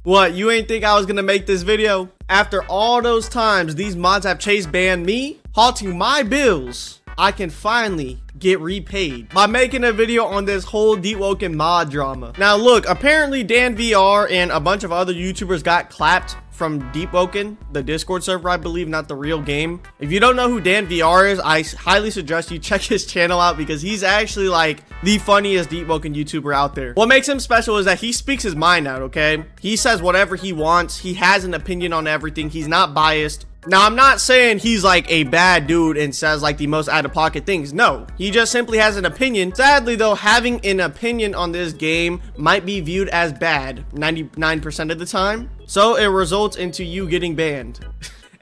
What, you ain't think I was gonna make this video? After all those times these mods have chase banned me, halting my bills, I can finally get repaid by making a video on this whole Deepwoken mod drama. Now look, apparently Dan VR and a bunch of other YouTubers got clapped from Deepwoken, the Discord server, I believe, not the real game. If you don't know who Dan VR is, I highly suggest you check his channel out because he's actually like the funniest Deepwoken YouTuber out there. What makes him special is that he speaks his mind out, okay? He says whatever he wants. He has an opinion on everything. He's not biased. Now, I'm not saying he's like a bad dude and says like the most out-of-pocket things. No, he just simply has an opinion. Sadly, though, having an opinion on this game might be viewed as bad 99% of the time. So it results into you getting banned.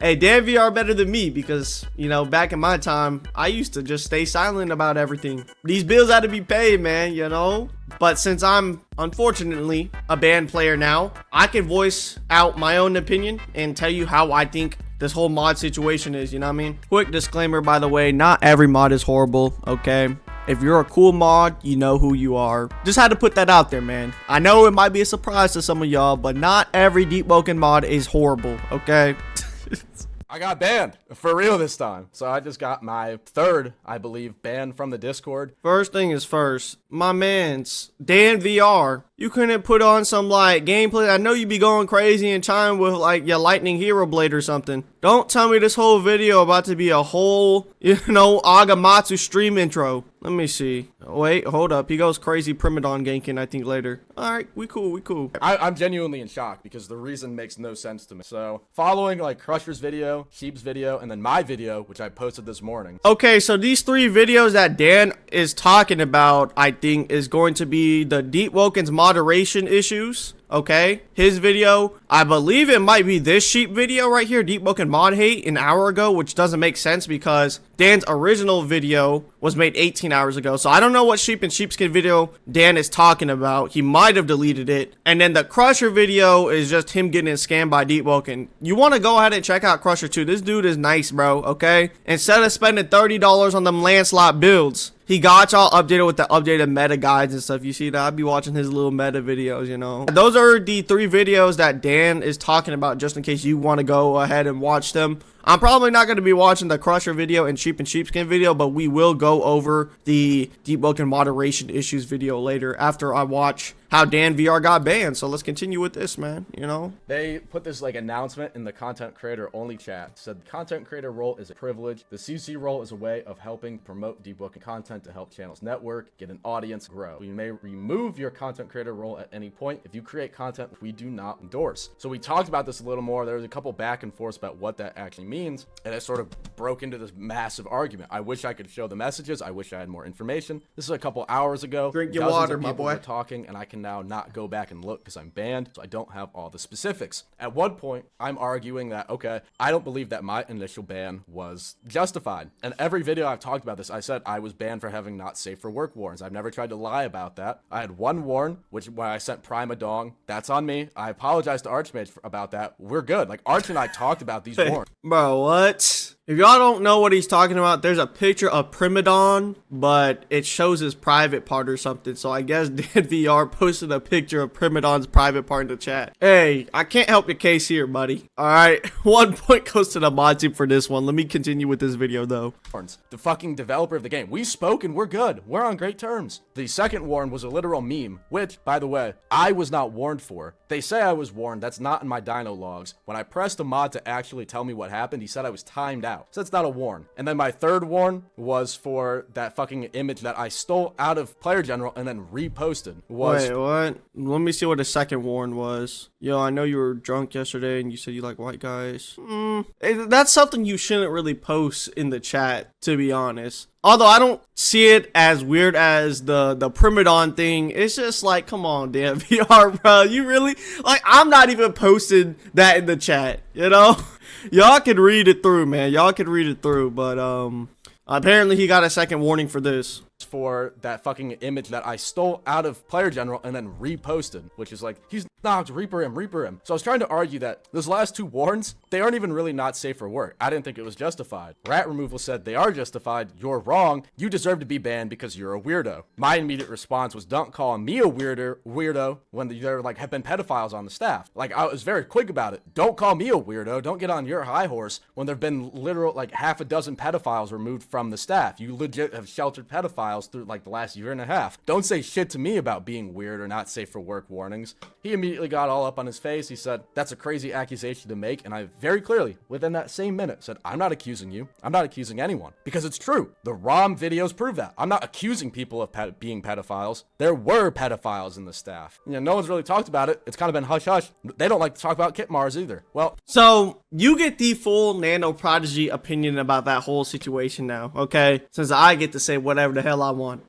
Hey, Dan VR better than me because, you know, back in my time, I used to just stay silent about everything. These bills had to be paid, man, you know? But since I'm, unfortunately, a banned player now, I can voice out my own opinion and tell you how I think this whole mod situation is, you know what I mean? Quick disclaimer, by the way, not every mod is horrible, okay? If you're a cool mod, you know who you are. Just had to put that out there, man. I know it might be a surprise to some of y'all, but not every Deepwoken mod is horrible, okay? I got banned for real this time. So I just got my third, I believe, ban from the Discord. First thing is first, my man's Dan VR. You couldn't put on some like gameplay. I know you be going crazy and chime with like your lightning hero blade or something. Don't tell me this whole video about to be a whole, you know, Agamatsu stream intro. Let me see. Wait, hold up. He goes crazy Primadon ganking, I think, later. All right, we cool, we cool. I'm genuinely in shock because the reason makes no sense to me. So following like Crusher's video, Sheep's video, and then my video, which I posted this morning. Okay, so these three videos that Dan is talking about, I think, is going to be the Deepwoken's moderation issues. Okay, his video, I believe it might be this sheep video right here, Deepwoken mod hate, an hour ago, which doesn't make sense because Dan's original video was made 18 hours ago. So I don't know what sheep and sheepskin video Dan is talking about. He might have deleted it. And then the Crusher video is just him getting scammed by Deepwoken. You want to go ahead and check out Crusher too. This dude is nice, bro, okay? Instead of spending $30 on them Lancelot builds, he got y'all updated with the updated meta guides and stuff. You see that? I'd be watching his little meta videos, you know. Those are the three videos that Dan is talking about, just in case you want to go ahead and watch them. I'm probably not going to be watching the Crusher video and Sheep and Sheepskin video, but we will go over the Deepwoken moderation issues video later after I watch how Dan VR got banned. So let's continue with this, man, you know. They put this like announcement in the content creator only chat. Said the content creator role is a privilege. The CC role is a way of helping promote Deepwoken content to help channels network, get an audience, grow. You may remove your content creator role at any point if you create content we do not endorse. So we talked about this a little more. There was a couple back and forths about what that actually means, and it sort of broke into this massive argument. I wish I could show the messages. I wish I had more information. This is a couple hours ago. Drink your water, my boy. Talking, and I can now not go back and look because I'm banned, so I don't have all the specifics. At one point, I'm arguing that, okay, I don't believe that my initial ban was justified. And every video I've talked about this, I said I was banned for having not safe for work warns. I've never tried to lie about that. I had one warn, which when I sent Prima Dong, that's on me. I apologize to Archmage about that. We're good. Like, Arch and I talked about these warns. Bro, what? If y'all don't know what he's talking about, there's a picture of Primadon, but it shows his private part or something. So I guess Dan VR posted a picture of Primadon's private part in the chat. Hey, I can't help your case here, buddy. All right, 1 point goes to the mod team for this one. Let me continue with this video, though. The fucking developer of the game. We spoke and we're good. We're on great terms. The second warn was a literal meme, which, by the way, I was not warned for. They say I was warned. That's not in my dino logs. When I pressed a mod to actually tell me what happened, he said I was timed out. So that's not a warn. And then my third warn was for that fucking image that I stole out of Player General and then reposted. Wait, what? Let me see what the second warn was. Yo, I know you were drunk yesterday and you said you like white guys. That's something you shouldn't really post in the chat, to be honest. Although I don't see it as weird as the Primadon thing. It's just like, come on, damn VR, bro. You really, like, I'm not even posting that in the chat, you know? Y'all can read it through, man. Y'all can read it through, but apparently he got a second warning for this. For that fucking image that I stole out of Player General and then reposted, which is like, Nah, Reaper him. So I was trying to argue that those last two warns, they aren't even really not safe for work. I didn't think it was justified. Rat Removal said they are justified. You're wrong. You deserve to be banned because you're a weirdo. My immediate response was, don't call me a weirdo when there like have been pedophiles on the staff. Like, I was very quick about it. Don't call me a weirdo. Don't get on your high horse when there've been literal like half a dozen pedophiles removed from the staff. You legit have sheltered pedophiles through like the last year and a half. Don't say shit to me about being weird or not safe for work warnings. He immediately got all up on his face. He said, that's a crazy accusation to make. And I very clearly, within that same minute, said, I'm not accusing you. I'm not accusing anyone. Because it's true. The ROM videos prove that. I'm not accusing people of being pedophiles. There were pedophiles in the staff. You know, no one's really talked about it. It's kind of been hush-hush. They don't like to talk about Kit Mars either. Well, so you get the full Nano Prodigy opinion about that whole situation now, okay? Since I get to say whatever the hell I want.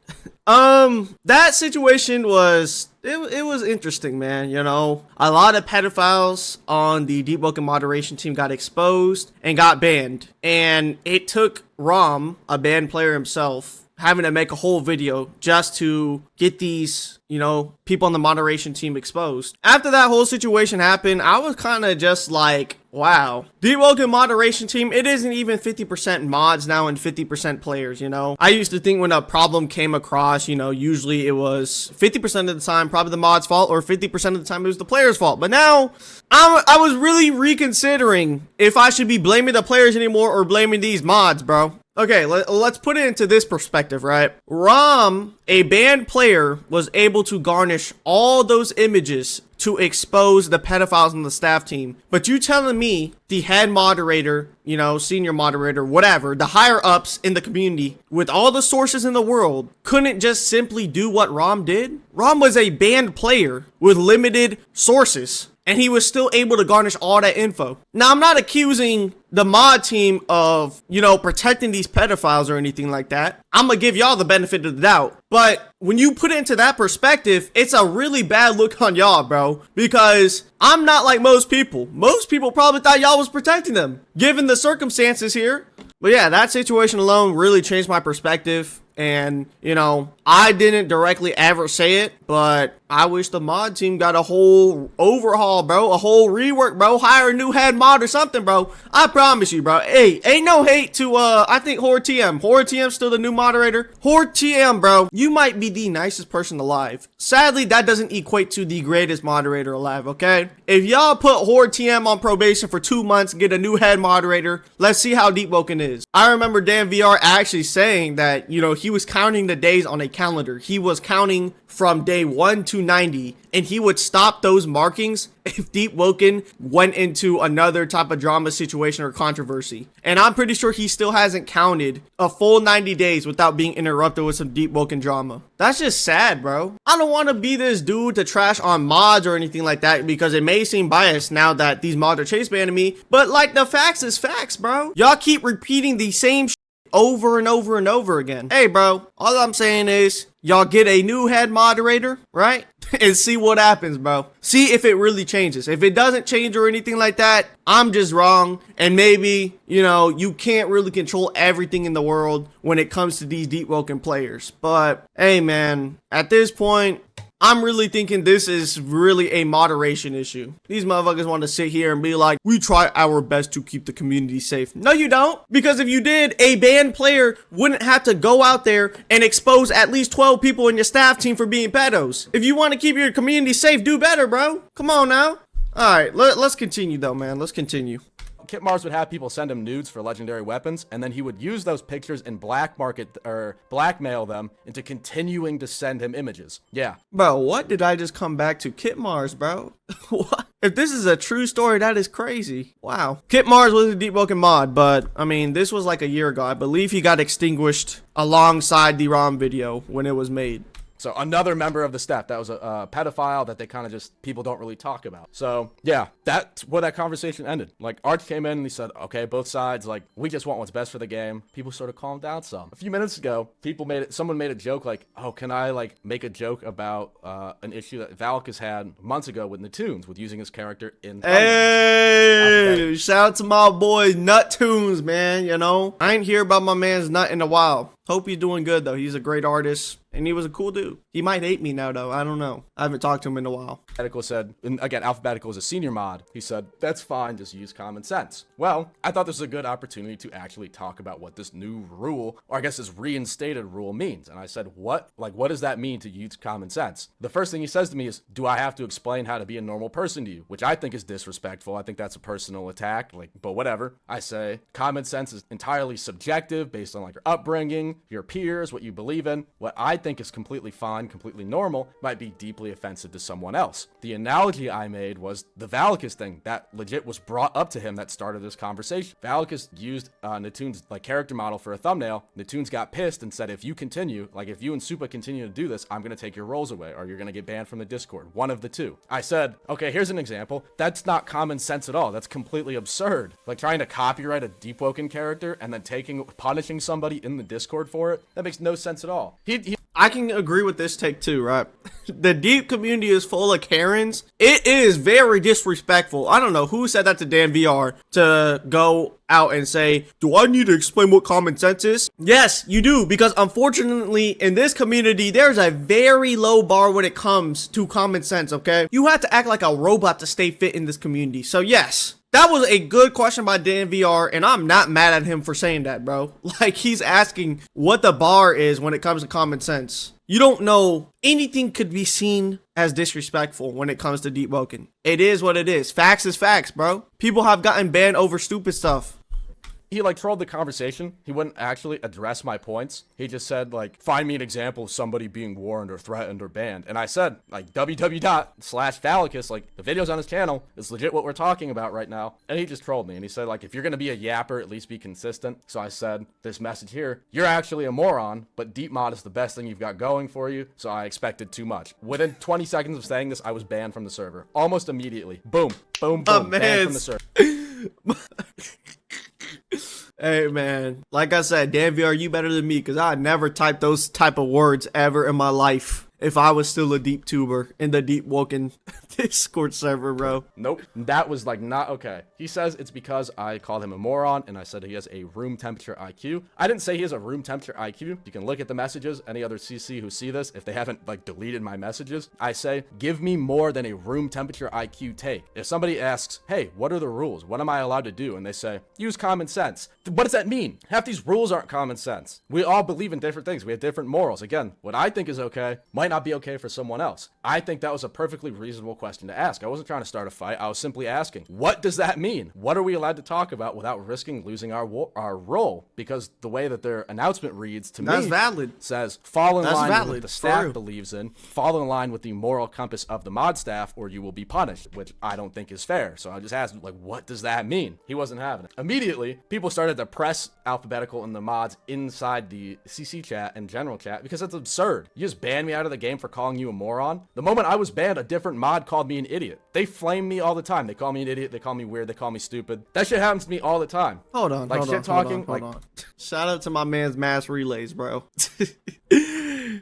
That situation was, it was interesting, man. You know, a lot of pedophiles on the Deepwoken moderation team got exposed and got banned. And it took Rom, a banned player himself, having to make a whole video just to get these, you know, people on the moderation team exposed. After that whole situation happened, I was kind of just like, wow. Deepwoken moderation team, it isn't even 50% mods now and 50% players, you know? I used to think when a problem came across, you know, usually it was 50% of the time probably the mod's fault or 50% of the time it was the player's fault. But now, I was really reconsidering if I should be blaming the players anymore or blaming these mods, bro. Okay, let's put it into this perspective, right? Rom, a banned player, was able to garnish all those images to expose the pedophiles on the staff team. But you telling me the head moderator, you know, senior moderator, whatever, the higher ups in the community with all the sources in the world couldn't just simply do what Rom did? Rom was a banned player with limited sources, and he was still able to garnish all that info. Now, I'm not accusing the mod team of, you know, protecting these pedophiles or anything like that. I'm gonna give y'all the benefit of the doubt. But when you put it into that perspective, it's a really bad look on y'all, bro. Because I'm not like most people. Most people probably thought y'all was protecting them, given the circumstances here. But yeah, that situation alone really changed my perspective. And, you know, I didn't directly ever say it, but I wish the mod team got a whole overhaul, bro. A whole rework, bro. Hire a new head mod or something, bro. I promise you, bro. Hey, ain't no hate to, I think Horde TM. Horde TM's still the new moderator. Horde TM, bro. You might be the nicest person alive. Sadly, that doesn't equate to the greatest moderator alive, okay? If y'all put Horde TM on probation for 2 months, get a new head moderator, let's see how Deepwoken is. I remember Dan VR actually saying that, you know, he was counting the days on a calendar. He was counting from day 1 to 90, and he would stop those markings if Deepwoken went into another type of drama situation or controversy. And I'm pretty sure he still hasn't counted a full 90 days without being interrupted with some Deepwoken drama. That's just sad, bro. I don't want to be this dude to trash on mods or anything like that, because it may seem biased now that these mods are chase banning me, but like, the facts is facts, bro. Y'all keep repeating the same shit over and over and over again. Hey, bro, all I'm saying is y'all get a new head moderator, right? And see what happens, bro. See if it really changes. If it doesn't change or anything like that, I'm just wrong. And maybe, you know, you can't really control everything in the world when it comes to these Deepwoken players. But hey, man, at this point, I'm really thinking this is really a moderation issue. These motherfuckers want to sit here and be like, we try our best to keep the community safe. No, you don't. Because if you did, a banned player wouldn't have to go out there and expose at least 12 people in your staff team for being pedos. If you want to keep your community safe, do better, bro. Come on now. All right, let's continue though, man. Let's continue. Kit Mars would have people send him nudes for legendary weapons, and then he would use those pictures and blackmail them into continuing to send him images. Yeah. Bro, what did I just come back to? Kit Mars, bro. What? If this is a true story, that is crazy. Wow. Kit Mars was a Deepwoken mod, but I mean, this was like a year ago. I believe he got extinguished alongside the ROM video when it was made. So another member of the staff that was a pedophile that they kind of just, people don't really talk about. So yeah, that's where that conversation ended. Like, Arch came in and he said, okay, both sides, like, we just want what's best for the game. People sort of calmed down some. A few minutes ago, someone made a joke like, oh, can I like make a joke about an issue that Valk has had months ago with Natoons, with using his character in. Hey, shout out to my boy Nuttoons, man. You know, I ain't hear about my man's nut in a while. Hope he's doing good though. He's a great artist. and he was a cool dude. He might hate me now, though. I don't know. I haven't talked to him in a while. Alphabetical said, and again, Alphabetical is a senior mod. He said, that's fine, just use common sense. Well, I thought this was a good opportunity to actually talk about what this new rule, or I guess this reinstated rule means. And I said, what? Like, what does that mean to use common sense? The first thing he says to me is, do I have to explain how to be a normal person to you? Which I think is disrespectful. I think that's a personal attack, like, but whatever. I say, common sense is entirely subjective based on like your upbringing, your peers, what you believe in. What I think is completely fine, completely normal, might be deeply offensive to someone else. The analogy I made was the Valicus thing that legit was brought up to him that started this conversation. Valicus used Natoon's like character model for a thumbnail. Natoon's got pissed and said, if you continue, like if you and Supa continue to do this, I'm going to take your roles away or you're going to get banned from the Discord. One of the two. I said, okay, here's an example. That's not common sense at all. That's completely absurd. Like trying to copyright a Deepwoken character and then punishing somebody in the Discord for it. That makes no sense at all. I can agree with this take too, right? The Deep community is full of Karens. It is very disrespectful. I don't know who said that to Dan VR to go out and say, do I need to explain what common sense is? Yes, you do, because unfortunately in this community, there's a very low bar when it comes to common sense, okay? You have to act like a robot to stay fit in this community. So yes, that was a good question by Dan VR, and I'm not mad at him for saying that, bro. Like, he's asking what the bar is when it comes to common sense. You don't know. Anything could be seen as disrespectful when it comes to Deepwoken. It is what it is. Facts is facts, bro. People have gotten banned over stupid stuff. He like trolled the conversation. He wouldn't actually address my points. He just said like, find me an example of somebody being warned or threatened or banned. And I said like www./Valicus, like the videos on his channel is legit what we're talking about right now. And he just trolled me. And he said like, if you're going to be a yapper, at least be consistent. So I said this message here, you're actually a moron, but deep mod is the best thing you've got going for you. So I expected too much. Within 20 seconds of saying this, I was banned from the server. Almost immediately. Boom, boom, boom, banned from the server. Hey man, like I said, Dan VR, you better than me, because I never typed those type of words ever in my life if I was still a deep tuber in the Deepwoken Discord server, bro. Nope, that was like not okay. He says it's because I called him a moron and I said he has a room temperature IQ. I didn't say he has a room temperature IQ. You can look at the messages. Any other CC who see this, if they haven't like deleted my messages, I say, give me more than a room temperature IQ take. If somebody asks, hey, what are the rules? What am I allowed to do? And they say, use common sense. What does that mean? Half these rules aren't common sense. We all believe in different things. We have different morals. Again, what I think is okay might not be okay for someone else. I think that was a perfectly reasonable question to ask. I wasn't trying to start a fight. I was simply asking, what does that mean? What are we allowed to talk about without risking losing our role? Because the way that their announcement reads to That's me valid. says, fall in That's line valid, with what the for staff real. believes in, fall in line with the moral compass of the mod staff, or you will be punished, which I don't think is fair. So I just asked him, like, what does that mean? He wasn't having it. Immediately, people started to press Alphabetical and the mods inside the CC chat and general chat because it's absurd. You just banned me out of the game for calling you a moron. The moment I was banned, a different mod called me an idiot. They flame me all the time. They call me an idiot. They call me weird. They call me stupid. That shit happens to me all the time. Hold on, like hold shit on, talking. hold on. Shout out to my man's Mass Relays, bro.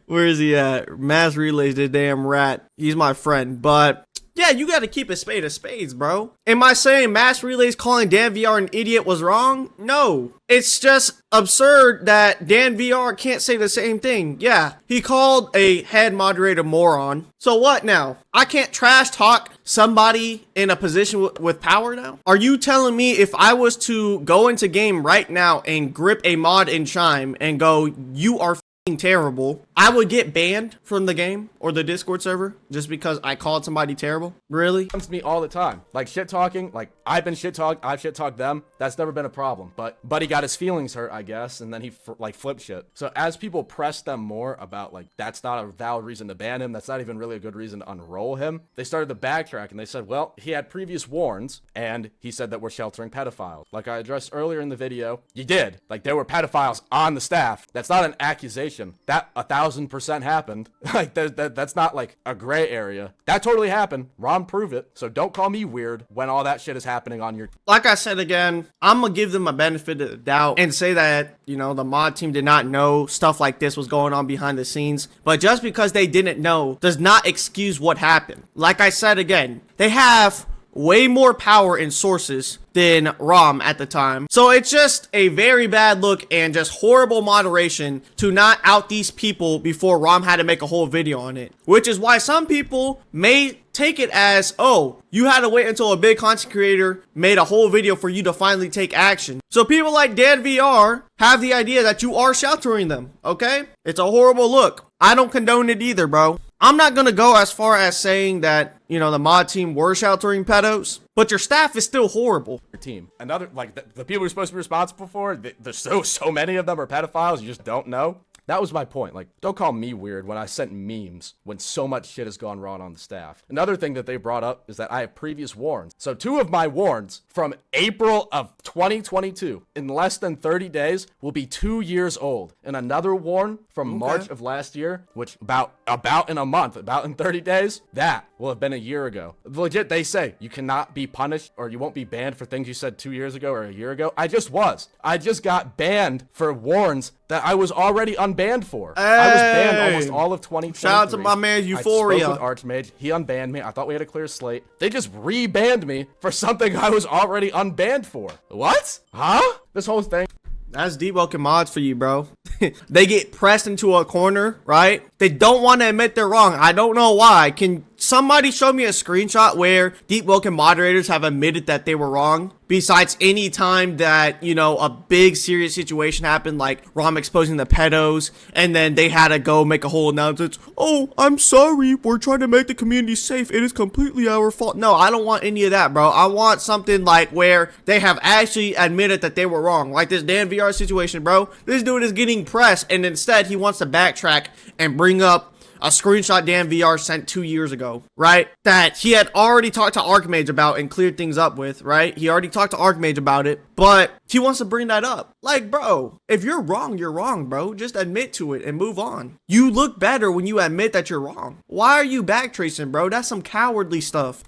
Where is he at? Mass Relays, the damn rat. He's my friend, but yeah, you got to keep a spade of spades, bro. Am I saying Mass Relays calling Dan VR an idiot was wrong? No. It's just absurd that Dan VR can't say the same thing. Yeah, he called a head moderator moron. So what now? I can't trash talk somebody in a position with power now? Are you telling me if I was to go into game right now and grip a mod in Chime and go, you are terrible, I would get banned from the game or the Discord server just because I called somebody terrible? Really? It comes to me all the time. Like shit talking, like I've been shit talked, I've shit talked them. That's never been a problem. But Buddy got his feelings hurt, I guess, and then he like flipped shit. So as people press them more about like that's not a valid reason to ban him, that's not even really a good reason to unroll him, they started to backtrack and they said, well, he had previous warns and he said that we're sheltering pedophiles. Like I addressed earlier in the video, you did. Like there were pedophiles on the staff. That's not an accusation. That 1000% happened. Like that's not like a gray area. That totally happened. Ron proved it. So don't call me weird when all that shit is happening on your. Like I said again, I'm gonna give them a benefit of the doubt and say that, you know, the mod team did not know stuff like this was going on behind the scenes. But just because they didn't know does not excuse what happened. Like I said again, they have way more power and sources than ROM at the time. So it's just a very bad look and just horrible moderation to not out these people before ROM had to make a whole video on it. Which is why some people may take it as, oh, you had to wait until a big content creator made a whole video for you to finally take action. So people like DanVR have the idea that you are sheltering them, okay? It's a horrible look. I don't condone it either, bro. I'm not gonna go as far as saying that, you know, the mod team were sheltering pedos, but your staff is still horrible. Your team. Another, like, the people you're supposed to be responsible for, there's so many of them are pedophiles, you just don't know. That was my point. Like, don't call me weird when I sent memes when so much shit has gone wrong on the staff. Another thing that they brought up is that I have previous warns. So 2 of my warns from April of 2022 in less than 30 days will be 2 years old. And another warn from March of last year, which about in a month, about in 30 days, that will have been a year ago. Legit, they say you cannot be punished or you won't be banned for things you said 2 years ago or a year ago. I just got banned for warns that I was already unbanned for. Hey. I was banned almost all of 2023. Shout out to my man Euphoria. I spoke with Archmage. He unbanned me. I thought we had a clear slate. They just re-banned me for something I was already unbanned for. What? Huh? This whole thing. That's Deepwoken mods for you, bro. They get pressed into a corner, right? They don't want to admit they're wrong. I don't know why. Can somebody show me a screenshot where Deepwoken moderators have admitted that they were wrong? Besides any time that, you know, a big serious situation happened, like ROM exposing the pedos, and then they had to go make a whole announcement. Oh, I'm sorry. We're trying to make the community safe. It is completely our fault. No, I don't want any of that, bro. I want something like where they have actually admitted that they were wrong. Like this DanVR situation, bro. This dude is getting pressed, and instead he wants to backtrack and bring up a screenshot DanVR sent 2 years ago, right? That he had already talked to Archmage about and cleared things up with, right? He already talked to Archmage about it, but he wants to bring that up. Like, bro, if you're wrong, bro. Just admit to it and move on. You look better when you admit that you're wrong. Why are you backtracing, bro? That's some cowardly stuff.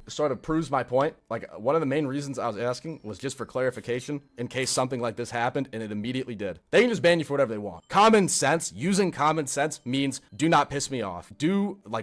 Sort of proves my point. Like, one of the main reasons I was asking was just for clarification in case something like this happened, and it immediately did. They can just ban you for whatever they want. Common sense, using common sense means do not piss me off.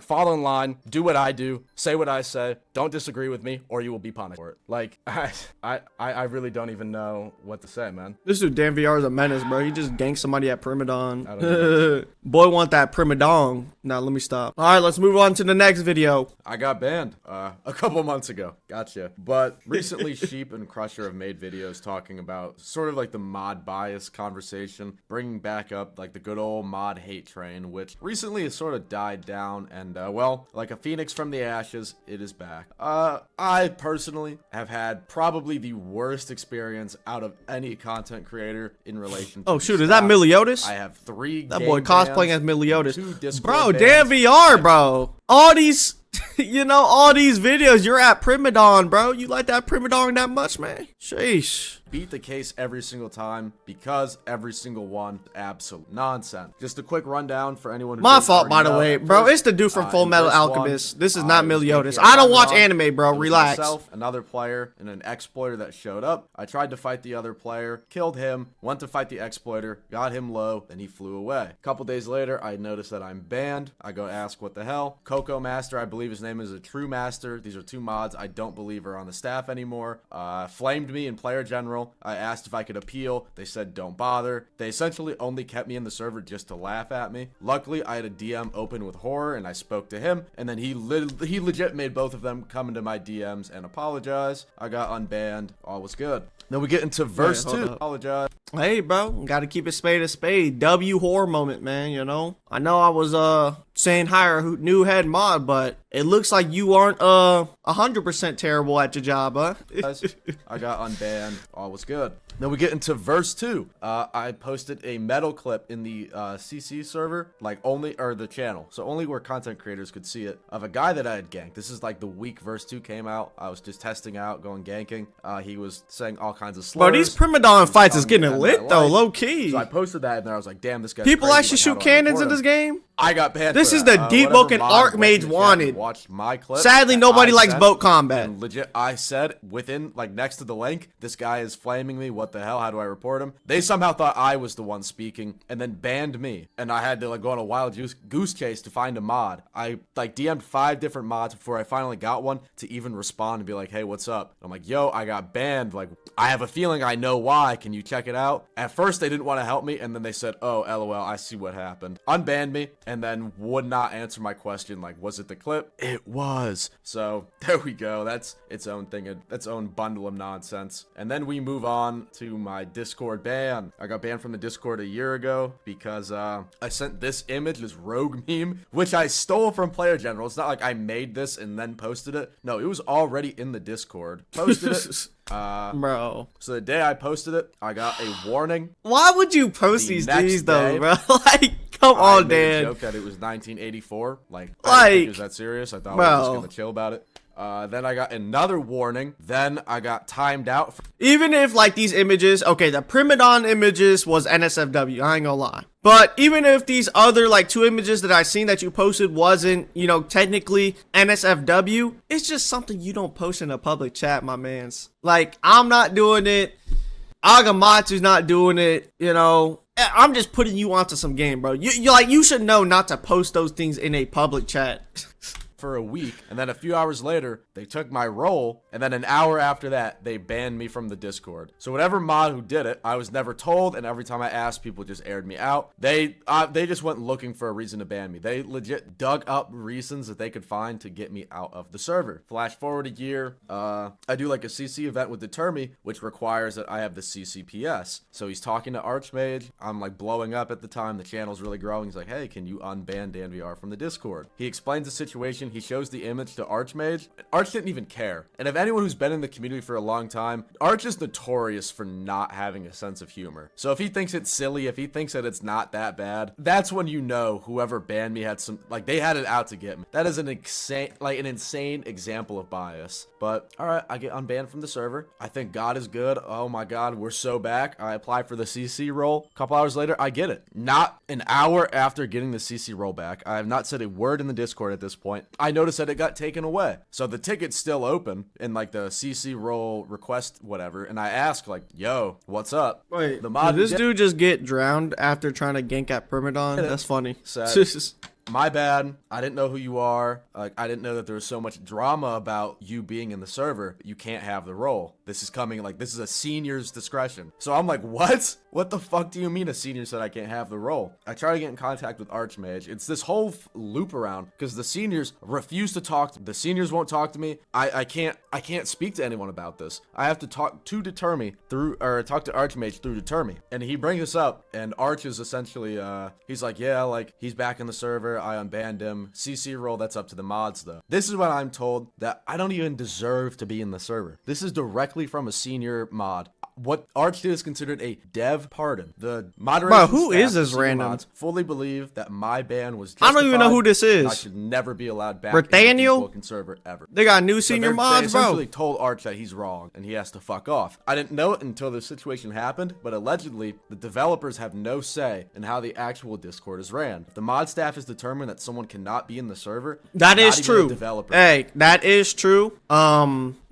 Fall in line, do what I do, say what I say, don't disagree with me, or you will be punished for it. Like, I really don't even know what to say, man. This dude DanVR is a menace, bro. He just ganked somebody at Primadon. Boy want that Primadon. Now let me stop. All right, let's move on to the next video. I got banned a couple months ago. Gotcha. But recently, Sheep and Crusher have made videos talking about sort of like the mod bias conversation, bringing back up like the good old mod hate train, which recently has sort of died down. And well, like a phoenix from the ashes, it is back. I personally have had probably the worst experience out of any content creator in relation to oh shoot, is that Meliodas? I have 3 that boy cosplaying as Meliodas. 2 Discord bro, DanVR, bro. All these you know, all these videos, you're at Primadon, bro. You like that Primadon that much, man? Sheesh. Beat the case every single time because every single one absolute nonsense. Just a quick rundown for anyone who my fault, by the way, bro. It's the dude from Full Metal Alchemist. This is not Meliodas. I don't watch anime, bro. Relax. Myself, another player, and an exploiter that showed up. I tried to fight the other player, killed him, went to fight the exploiter, got him low, then he flew away. A couple days later, I noticed that I'm banned. I go ask what the hell. Coco Master, I believe his name is a True Master. These are 2 mods I don't believe are on the staff anymore. Flamed me in player general. I asked if I could appeal. They said don't bother. They essentially only kept me in the server just to laugh at me. Luckily, I had a DM open with Horror, and I spoke to him, and then he legit made both of them come into my DMs and apologize. I got unbanned. All was good. Then we get into verse 2. Apologize. Hey, bro, gotta keep it spade a spade. W horror moment, man, you know? I know I was, saying hire new head mod, but it looks like you aren't, 100% terrible at your job, huh? I got unbanned. All was good. Then we get into verse 2. I posted a metal clip in the CC server, like the channel, so only where content creators could see it, of a guy that I had ganked. This is like the week verse 2 came out. I was just testing out, going ganking. He was saying all kinds of slurs. Bro, these Primadon fights is getting lit though, low key. So I posted that, and then I was like, damn, this guy. People actually shoot cannons in this game. I got banned. This is the Deepwoken Archmage wanted. Watched my clip. Sadly, nobody likes boat combat. And legit, I said within, like, next to the link, this guy is flaming me. What the hell? How do I report him? They somehow thought I was the one speaking, and then banned me. And I had to like go on a wild goose chase to find a mod. I like DM'd 5 different mods before I finally got one to even respond and be like, hey, what's up? I'm like, yo, I got banned. Like, I have a feeling I know why. Can you check it out? At first, they didn't want to help me, and then they said, oh, LOL, I see what happened. Unbanned me, and then would not answer my question. Like, was it the clip? It was. So there we go. That's its own thing, its own bundle of nonsense. And then we move on to my Discord ban. I got banned from the Discord a year ago because I sent this image, this rogue meme, which I stole from Player General. It's not like I made this and then posted it. No, it was already in the Discord. Posted it. Bro. So the day I posted it, I got a warning. Why would you post these things though, bro? Like, come on, Dan. I made a joke that it was 1984. Like, I didn't think it was that serious. I thought we were just gonna chill about it. Then I got another warning. Then I got timed out. Even if like these images, okay, the Primadon images was NSFW, I ain't gonna lie. But even if these other like 2 images that I seen that you posted wasn't, you know, technically NSFW, it's just something you don't post in a public chat, my mans. Like, I'm not doing it. Agamatsu's not doing it, you know. I'm just putting you onto some game, bro. You should know not to post those things in a public chat. For a week, and then a few hours later they took my role, and then an hour after that they banned me from the Discord. So whatever mod who did it, I was never told, and every time I asked, people just aired me out. They just went looking for a reason to ban me. They legit dug up reasons that they could find to get me out of the server. Flash forward a year, I do like a CC event with Determi, which requires that I have the CCPS. So he's talking to Archmage. I'm like blowing up at the time, the channel's really growing. He's like, hey, can you unban DanVR from the Discord? He explains the situation. He shows the image to Archmage. Arch didn't even care. And if anyone who's been in the community for a long time, Arch is notorious for not having a sense of humor. So if he thinks it's silly, if he thinks that it's not that bad, that's when you know whoever banned me had some, like, they had it out to get me. That is an insane example of bias. But all right, I get unbanned from the server. I think God is good. Oh my God, we're so back. I apply for the CC role. A couple hours later, I get it. Not an hour after getting the CC role back. I have not said a word in the Discord at this point. I noticed that it got taken away. So the ticket's still open in like the CC role request, whatever. And I ask like, yo, what's up? Wait, did this dude just get drowned after trying to gank at Primadon? That's funny. My bad. I didn't know who you are. Like, I didn't know that there was so much drama about you being in the server. You can't have the role. This is coming, like, this is a senior's discretion. So I'm like, what? What the fuck do you mean a senior said I can't have the role? I try to get in contact with Archmage. It's this whole loop around because the seniors refuse to talk. The seniors won't talk to me. I can't speak to anyone about this. I have to talk to Determi through, or talk to Archmage through Determi. And he brings this up, and Arch is essentially, he's like, yeah, like, he's back in the server. I unbanned him. CC role, that's up to the mods though. This is when I'm told that I don't even deserve to be in the server. This is directly from a senior mod. What Arch did is considered a dev pardon. The moderator. Who is this random? Fully believe that my ban was justified. I don't even know who this is. I should never be allowed back Nathaniel? in the Deepwoken server ever. They got new senior mods, bro. They essentially told Arch that he's wrong and he has to fuck off. I didn't know it until the situation happened, but allegedly the developers have no say in how the actual Discord is ran. If the mod staff is determined that someone cannot be in the server, that is true. Hey, that is true.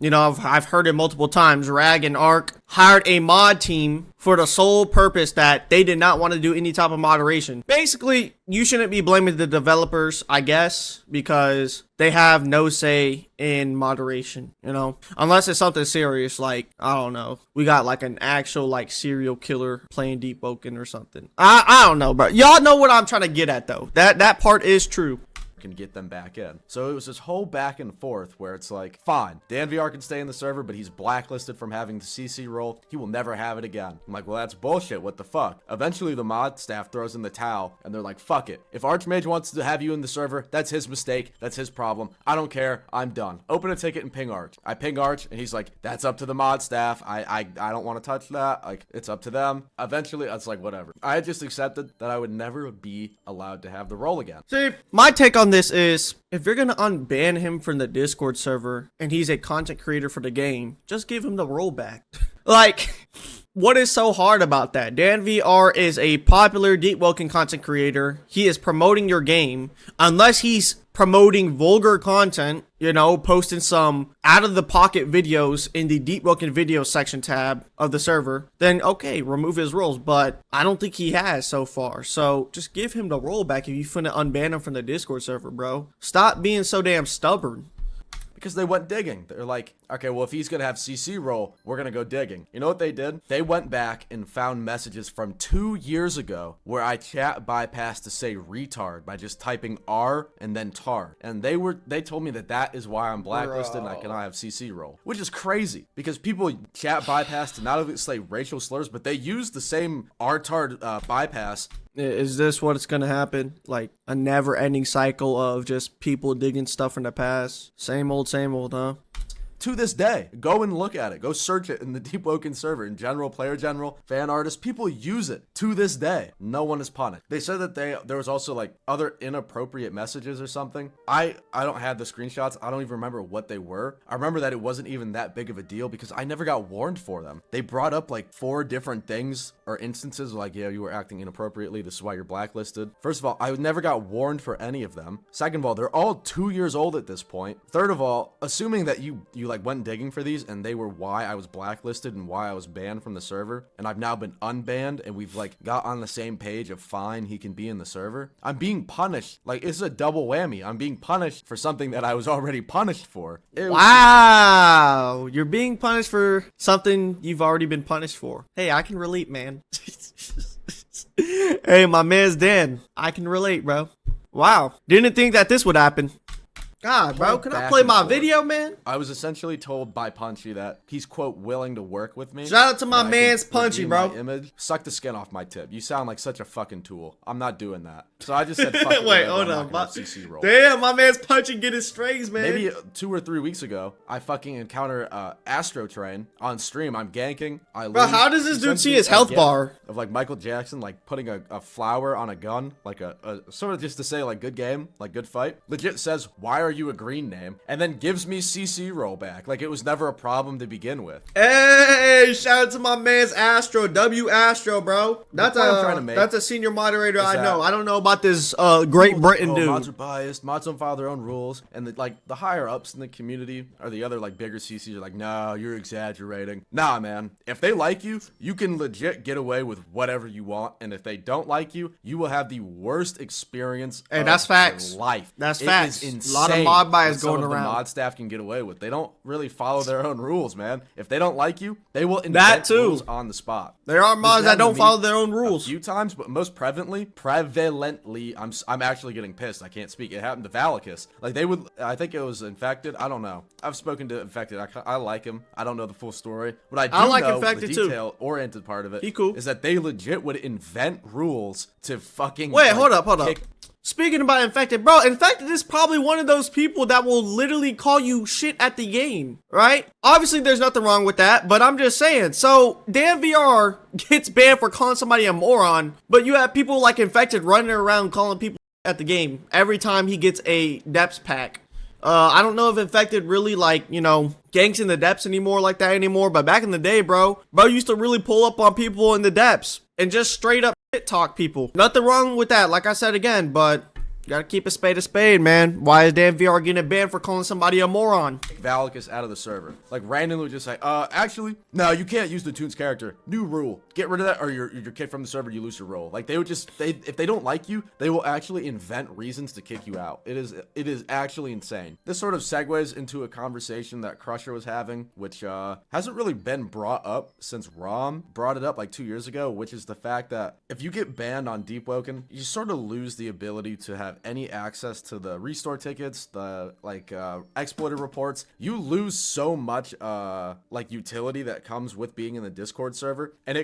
You know, I've heard it multiple times. Rag and Arc hired a mod team for the sole purpose that they did not want to do any type of moderation. Basically, you shouldn't be blaming the developers, I guess, because they have no say in moderation, you know, unless it's something serious, like, I don't know, we got like an actual like serial killer playing Deepwoken or something. I don't know, bro. Y'all know what I'm trying to get at though. That part is true. Can get them back in. So it was this whole back and forth where it's like, fine, DanVR can stay in the server, but he's blacklisted from having the CC role. He will never have it again. I'm like, well, that's bullshit. What the fuck? Eventually, the mod staff throws in the towel, and they're like, fuck it. If Archmage wants to have you in the server, that's his mistake. That's his problem. I don't care. I'm done. Open a ticket and ping Arch. I ping Arch, and he's like, that's up to the mod staff. I don't want to touch that. Like, it's up to them. Eventually, it's like, whatever. I had just accepted that I would never be allowed to have the role again. See, my take on this is, if you're gonna unban him from the Discord server and he's a content creator for the game, just give him the role back. Like, what is so hard about that? Dan VR is a popular Deepwoken content creator. He is promoting your game. Unless he's promoting vulgar content, you know, posting some out of the pocket videos in the Deepwoken video section tab of the server, then okay, remove his roles. But I don't think he has so far. So just give him the role back if you finna unban him from the Discord server, bro. Stop being so damn stubborn. Because they went digging. They're like, okay, well, if he's going to have CC role, we're going to go digging. You know what they did? They went back and found messages from 2 years ago where I chat bypassed to say retard by just typing R and then tar. And they told me that is why I'm blacklisted and I cannot have CC role. Which is crazy because people chat bypass to not only say racial slurs, but they use the same R-tard bypass. Is this what's gonna happen? Like a never-ending cycle of just people digging stuff from the past? Same old, huh? To this day, go and look at it. Go search it in the Deepwoken server. In general, player general, fan artists, people use it to this day. No one is punished. They said that there was also like other inappropriate messages or something. I don't have the screenshots. I don't even remember what they were. I remember that it wasn't even that big of a deal because I never got warned for them. They brought up like 4 different things or instances like, yeah, you were acting inappropriately. This is why you're blacklisted. First of all, I never got warned for any of them. Second of all, they're all 2 years old at this point. Third of all, assuming that you like went digging for these and they were why I was blacklisted and why I was banned from the server, and I've now been unbanned and we've like got on the same page of fine, he can be in the server. I'm being punished. Like, it's a double whammy. I'm being punished for something that I was already punished for. Wow, you're being punished for something you've already been punished for. Hey, I can relate, man. Hey, my man's Dan. I can relate, bro. Wow, didn't think that this would happen. God, bro, can I play my video, man? I was essentially told by Punchy that he's, quote, willing to work with me. Shout out to my man's Punchy, bro. Image. Suck the skin off my tip. You sound like such a fucking tool. I'm not doing that. So I just said, fuck it. Wait, hold on. CC roll. Damn, my man's Punchy get his strings, man. Maybe 2 or 3 weeks ago, I fucking encounter Astro Train on stream. I'm ganking. I lose. Bro, how does this dude see his health bar? Of like Michael Jackson, like putting a flower on a gun, like a sort of just to say like good game, like good fight. Legit says, why are you a green name? And then gives me CC roll back. Like it was never a problem to begin with. Hey, shout out to my man's Astro, W Astro, bro. That's a senior moderator I know. I don't know about this Great Britain dude. Mods are biased. Mods don't follow their own rules. And the higher ups in the community or the other like bigger CCs are like, no, you're exaggerating. Nah, man. If they like you, you can legit get away with whatever you want. And if they don't like you, you will have the worst experience of that's facts. your life. That's it facts. Is insane. A lot of mod bias going around. The mod staff can get away with. They don't really follow their own rules, man. If they don't like you, they will invent rules on the spot. There are mods that don't follow their own rules. A few times, but most prevalently, I'm actually getting pissed. I can't speak. It happened to Valicus. Like they would, I think it was Infected. I don't know. I've spoken to Infected. I like him. I don't know the full story, but I do like know Infected the detail-oriented part of it. He cool. Is that they legit would invent rules to fucking wait. Hold up. Speaking about Infected, bro, Infected is probably one of those people that will literally call you shit at the game, right? Obviously, there's nothing wrong with that, but I'm just saying. So, Dan VR gets banned for calling somebody a moron, but you have people like Infected running around calling people at the game every time he gets a depths pack. I don't know if Infected really, like, you know, ganks in the depths anymore like that anymore, but back in the day, bro used to really pull up on people in the depths and just straight up shit talk people. Nothing wrong with that, like I said again, but you gotta keep a spade, man. Why is Dan VR getting banned for calling somebody a moron? Valicus out of the server. Like randomly just like, actually, no, you can't use the Toons character. New rule. Get rid of that or you're kicked from the server, you lose your role. Like they would just, if they don't like you, they will actually invent reasons to kick you out. It is actually insane. This sort of segues into a conversation that Crusher was having, which hasn't really been brought up since Rom brought it up like 2 years ago, which is the fact that if you get banned on Deepwoken, you sort of lose the ability to have any access to the restore tickets, the like exploited reports. You lose so much like utility that comes with being in the Discord server, and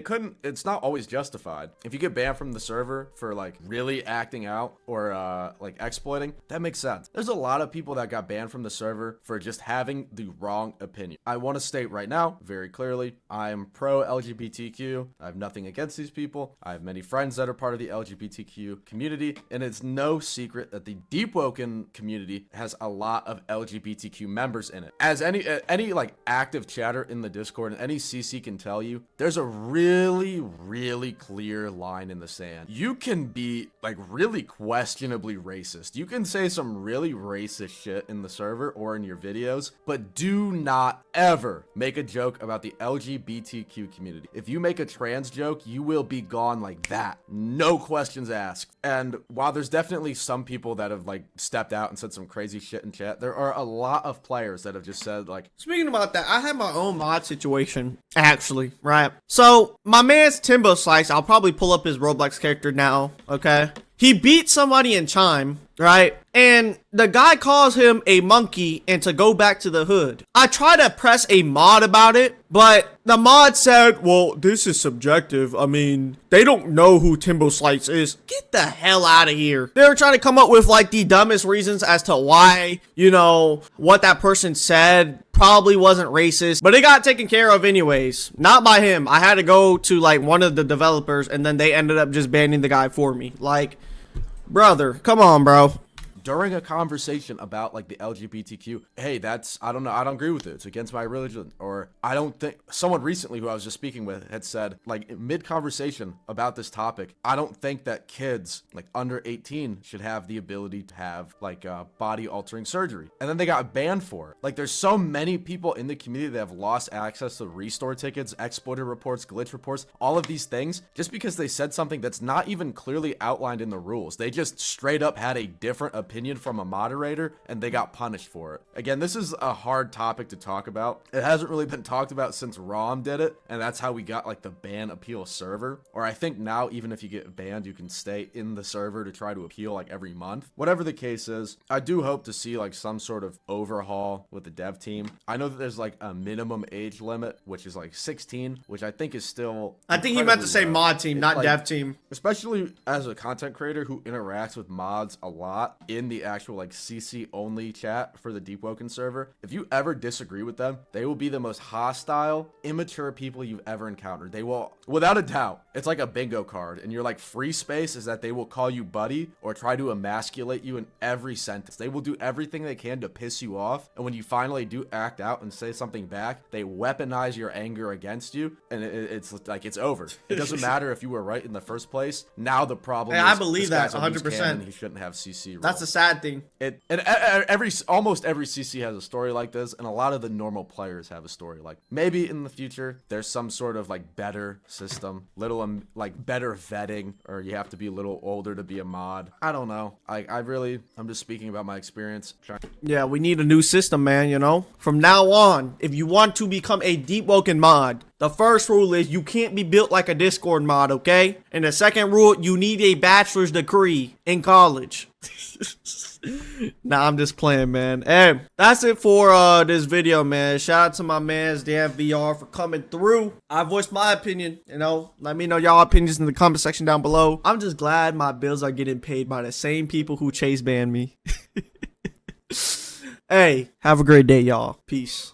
it's not always justified. If you get banned from the server for like really acting out or like exploiting, that makes sense. There's a lot of people that got banned from the server for just having the wrong opinion. I want to state right now very clearly, I am pro LGBTQ. I have nothing against these people. I have many friends that are part of the LGBTQ community, and it's no secret that the Deepwoken community has a lot of LGBTQ members in it. As any like active chatter in the Discord and any CC can tell you, there's a really clear line in the sand. You can be like really questionably racist. You can say some really racist shit in the server or in your videos, but do not ever make a joke about the LGBTQ community. If you make a trans joke, you will be gone like that. No questions asked. And while there's definitely some people that have like stepped out and said some crazy shit in chat, there are a lot of players that have just said like, speaking about that, I had my own mod situation, actually, right? So, my man's Timbo Slice, I'll probably pull up his Roblox character now, okay? He beat somebody in Chime, right? And the guy calls him a monkey and to go back to the hood. I tried to press a mod about it, but the mod said, well, this is subjective. I mean, they don't know who Timbo Slice is. Get the hell out of here. They were trying to come up with like the dumbest reasons as to why, you know, what that person said probably wasn't racist, but it got taken care of anyways. Not by him. I had to go to like one of the developers and then they ended up just banning the guy for me. Like, brother, come on, bro. During a conversation about like the LGBTQ, hey, that's, I don't know, I don't agree with it. It's against my religion. Or I don't think, someone recently who I was just speaking with had said, like mid conversation about this topic, I don't think that kids like under 18 should have the ability to have like body altering surgery. And then they got banned for it. Like there's so many people in the community that have lost access to restore tickets, exploiter reports, glitch reports, all of these things, just because they said something that's not even clearly outlined in the rules. They just straight up had a different opinion from a moderator and they got punished for it. Again, this is a hard topic to talk about. It hasn't really been talked about since ROM did it, and that's how we got like the ban appeal server. Or I think now even if you get banned, you can stay in the server to try to appeal like every month. Whatever the case is, I do hope to see like some sort of overhaul with the dev team. I know that there's like a minimum age limit, which is like 16, which I think is still, I think he meant to say low. mod team, not like, dev team. Especially as a content creator who interacts with mods a lot in the actual like CC only chat for the Deepwoken server. If you ever disagree with them, they will be the most hostile, immature people you've ever encountered. They will, without a doubt, it's like a bingo card, and your like free space is that they will call you buddy or try to emasculate you in every sentence. They will do everything they can to piss you off, and when you finally do act out and say something back, they weaponize your anger against you, and it's like it's over. It doesn't matter if you were right in the first place. Now the problem is, I believe this that guy's a loose 100%. cannon, he shouldn't have CC role. That's a sad thing. Almost every CC has a story like this, and a lot of the normal players have a story like, maybe in the future there's some sort of like better system, like better vetting, or you have to be a little older to be a mod. I don't know. I'm just speaking about my experience. Yeah, we need a new system, man, you know? From now on, if you want to become a Deepwoken mod, the first rule is you can't be built like a Discord mod, okay? And the second rule, you need a bachelor's degree in college. Nah, I'm just playing, man. Hey, that's it for this video, man. Shout out to my man's DMVR for coming through. I voiced my opinion, you know. Let me know y'all opinions in the comment section down below. I'm just glad my bills are getting paid by the same people who chase banned me. Hey, have a great day, y'all. Peace.